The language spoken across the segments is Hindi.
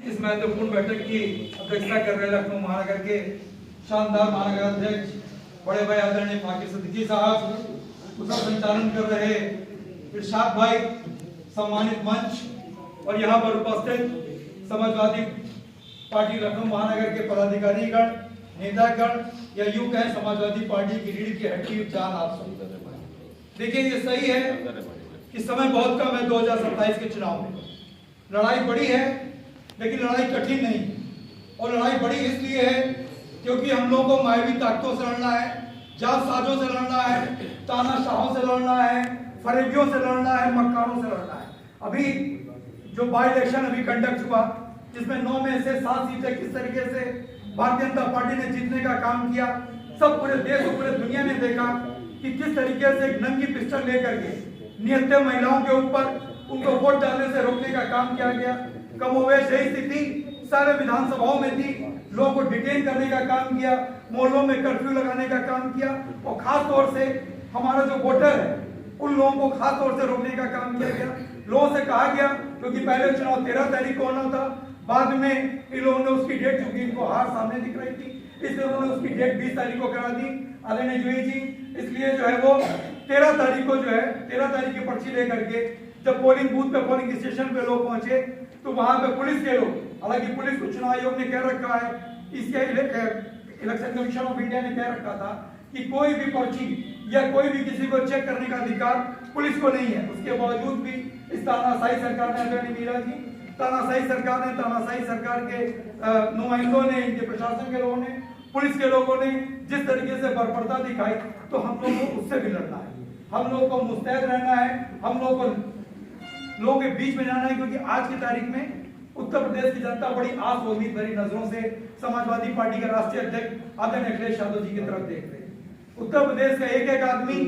इस महत्वपूर्ण बैठक की अध्यक्षता कर रहे लखनऊ महानगर के शानदार महानगर अध्यक्ष बड़े भाई आदरणीय फाकिर सिद्दीकी साहब, उसका संचालन कर रहे इरशाद भाई, सम्मानित मंच और यहाँ पर उपस्थित समाजवादी पार्टी लखनऊ महानगर के पदाधिकारीगण, नेतागण या यूं कहें समाजवादी पार्टी की रीढ़ की हड्डी जान आप सब। देखिए, ये सही है कि समय बहुत कम है 2027 के चुनाव में। लड़ाई बड़ी है लेकिन लड़ाई कठिन नहीं, और लड़ाई बड़ी इसलिए है क्योंकि हम लोगों को मायावी ताकतों से लड़ना है, जालसाजों से लड़ना है, तानाशाहों से लड़ना है, फरेबियों से लड़ना है, मक्कारों से लड़ना है। अभी जो बाई इलेक्शन अभी कंडक्ट हुआ, जिसमें 9 में से 7 सीटें किस तरीके से भारतीय जनता पार्टी ने जीतने का काम किया, सब पूरे देश और पूरे दुनिया ने देखा कि किस तरीके से एक नंगी पिस्टल लेकर के निहत्थे महिलाओं के ऊपर उनको वोट डालने से रोकने का काम किया गया। कमोवेश यही स्थिति सारे विधानसभाओं में थी। लोगों को डिटेन करने का काम किया, मोहल्लों में कर्फ्यू लगाने का काम किया, और खास तौर से हमारा जो वोटर है उन लोगों को खास तौर से रोकने का काम किया गया। लोगों से कहा गया, क्योंकि पहले चुनाव 13 तारीख को होना था, बाद में इन लोगों ने उसकी डेट, चूंकि इनको हार सामने दिख रही थी, इसलिए उन्होंने उसकी डेट 20 तारीख को करा दी आदरणीय जुई जी। इसलिए जो है वो 13 तारीख को जो है 13 तारीख की पर्ची लेकर के जब पोलिंग बूथ पे, पोलिंग स्टेशन पे लोग पहुंचे तो वहां पे पुलिस के लोग, हालांकि पुलिस को चुनाव आयोग ने कह रखा है, इसके इलेक्शन कमीशन ऑफ इंडिया ने कह रखा था कि कोई भी पर्ची या कोई भी किसी को चेक करने का अधिकार पुलिस को नहीं है। उसके बावजूद भी इस तानाशाही सरकार ने, आदरणीय मीरा जी, तानाशाही सरकार के नुमाइंदों ने, इनके प्रशासन के लोगों ने, पुलिस के लोगों ने जिस तरीके से बर्बरता दिखाई, तो हम लोगों को उससे भी लड़ना है। हम लोगों को मुस्तैद रहना है, हम लोगों को लोगों के बीच में जाना है, क्योंकि आज की तारीख में उत्तर प्रदेश की जनता बड़ी आस और उम्मीद भरी नजरों से समाजवादी पार्टी के राष्ट्रीय अध्यक्ष आदरणीय अखिलेश यादव जी की तरफ देख रहे हैं। उत्तर प्रदेश का एक एक आदमी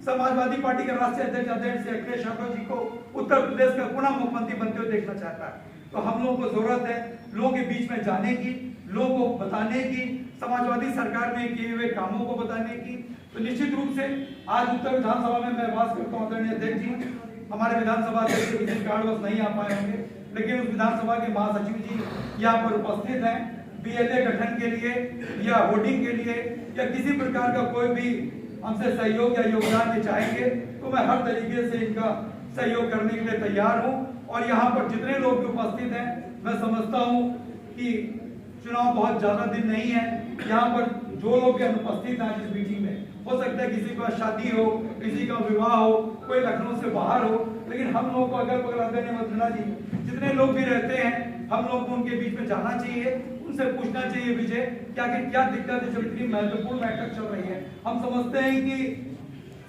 समाजवादी पार्टी के राष्ट्रीय अध्यक्ष आदरणीय अखिलेश यादव जी को उत्तर प्रदेश का पुनः मुख्यमंत्री बनते हुए देखना चाहता है। तो हम लोगों को जरूरत है लोगों के बीच में जाने की, लोगों को बताने की, समाजवादी सरकार में किए हुए कामों को बताने की। तो निश्चित रूप से आज उत्तर विधानसभा में मैं बात करता हूँ, आदरणीय अध्यक्ष जी, हमारे विधानसभा अध्यक्ष किसी कारणवश नहीं आ पाए होंगे, लेकिन उस विधानसभा के महासचिव जी यहाँ पर उपस्थित हैं। बीएलए गठन के लिए या वोटिंग के लिए या किसी प्रकार का कोई भी हमसे सहयोग या योगदान ये चाहेंगे तो मैं हर तरीके से इनका सहयोग करने के लिए तैयार हूँ। और यहाँ पर जितने लोग भी उपस्थित हैं, मैं समझता हूँ कि चुनाव बहुत ज्यादा दिन नहीं है। यहाँ पर जो लोग अनुपस्थित हैं इस मीटिंग में, हो सकता है किसी का शादी हो, किसी का विवाह हो, कोई लखनऊ से बाहर हो, लेकिन हम लोग को अगर बगल आदरणीय मंत्रणा जी, जितने लोग भी रहते हैं, हम लोग को उनके बीच में जाना चाहिए, उनसे पूछना चाहिए विजय क्या दिक्कत है जो इतनी महत्वपूर्ण बैठक चल रही है। हम समझते हैं कि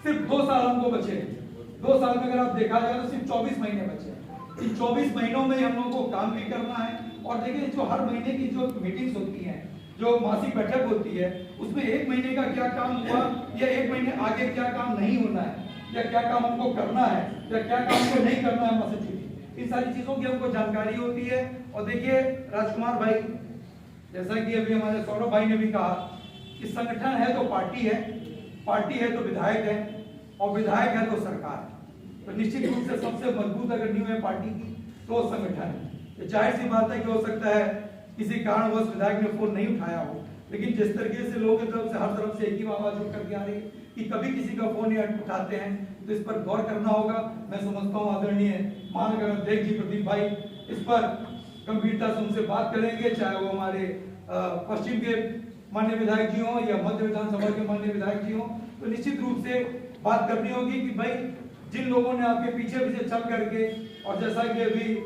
सिर्फ 2 साल हमको बचे। 2 साल में अगर आप देखा जाए तो सिर्फ 24 महीने बचे। इन 24 महीनों में हम लोगों को काम भी करना है। और देखिए, जो हर महीने की जो मीटिंग्स होती हैं, जो मासिक बैठक होती है, उसमें 1 महीने का क्या काम हुआ या 1 महीने आगे क्या काम नहीं होना है, या क्या काम हमको करना है या क्या काम को नहीं करना है महासचिव जी, इन सारी चीजों की हमको जानकारी होती है। और देखिए राजकुमार भाई, जैसा कि अभी हमारे सौरभ भाई ने भी कहा कि संगठन है तो पार्टी है, पार्टी है तो विधायक है, और विधायक है तो सरकार। तो निश्चित रूप से सबसे मजबूत अगर नींव है पार्टी की तो संगठन है। जाहिर सी बात है कि हो सकता है किसी कारणवश विधायक ने फोन नहीं उठाया हो, लेकिन जिस तरीके से लोगों की तरफ से हर तरफ से एक ही आवाज उठ करके आ रही है कि कभी किसी का फोन नहीं उठाते हैं, तो इस पर गौर करना होगा। मैं समझता हूँ आदरणीय महानगर अध्यक्ष जी प्रदीप भाई इस पर गंभीरता से उनसे बात करेंगे, चाहे वो हमारे पश्चिम के माननीय विधायक जी हों या मध्य विधानसभा के माननीय विधायक जी हों। तो निश्चित रूप से बात करनी होगी कि भाई जिन लोगों ने आपके पीछे पीछे चल करके, और जैसा कि अभी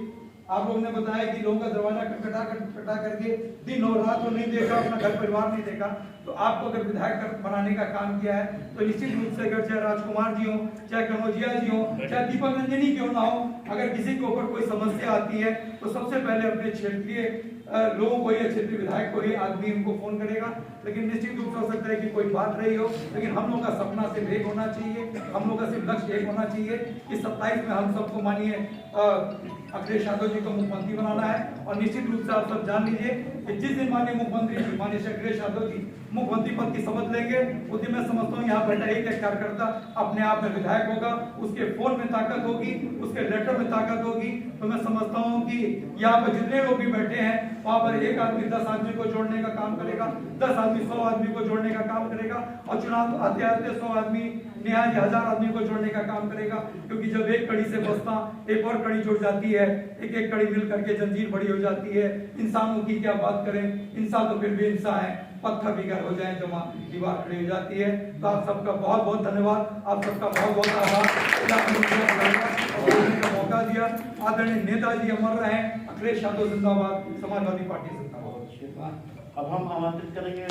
आप लोगों ने बताया कि लोगों का दरवाजा खटखटा करके दिन और रात नहीं देखा, अपना घर परिवार नहीं देखा, तो आपको अगर विधायक बनाने का काम किया है तो निश्चित रूप से अगर चाहे राजकुमार जी हो, चाहे कनौजिया जी हो, चाहे दीपक रंजनी क्यों ना हो, अगर किसी के ऊपर कोई समस्या आती है तो सबसे पहले अपने क्षेत्रीय लोगों को या क्षेत्रीय विधायक को ही आदमी उनको फोन करेगा। लेकिन निश्चित रूप से हो सकता है कि कोई बात रही हो, लेकिन हम लोग का सपना सिर्फ एक होना चाहिए, हम लोग का सिर्फ लक्ष्य एक होना चाहिए कि 27 में हम सबको मानिए अखिलेश यादव जी को मुख्यमंत्री बनाना है। और निश्चित रूप से आप सब जान लीजिए कि जिस दिन माननीय मुख्यमंत्री माननीय श्री अखिलेश यादव जी मुख्यमंत्री पद की शपथ लेंगे, उस दिन मैं समझता हूँ यहाँ बैठा एक कार्यकर्ता अपने आप में विधायक होगा, उसके फोन में ताकत होगी, उसके लेटर में ताकत होगी। तो मैं समझता हूँ कि यहाँ पर जितने लोग भी बैठे हैं वहां पर एक आदमी 10 आदमी को जोड़ने का काम करेगा, 10 आदमी 100 आदमी को जोड़ने का काम करेगा, और चुनाव आते आते 100 आदमी निहाय 1000 आदमी को जोड़ने का काम करेगा। क्योंकि जब एक कड़ी से बसता एक और कड़ी जुड़ जाती है, एक एक कड़ी मिल करके जंजीर बड़ी हो जाती है। इंसानों की क्या बात करें, इंसान तो फिर भी इंसान है, पत्थर भी घर हो जाए तो दीवार खड़ी हो जाती है। तो आप सबका बहुत बहुत धन्यवाद, आप सबका बहुत बहुत आभार का मौका दिया। आदरणीय नेताजी अमर रहे, अखिलेश यादव जिंदाबाद, समाजवादी पार्टी जिंदाबाद। अब हम आमंत्रित करेंगे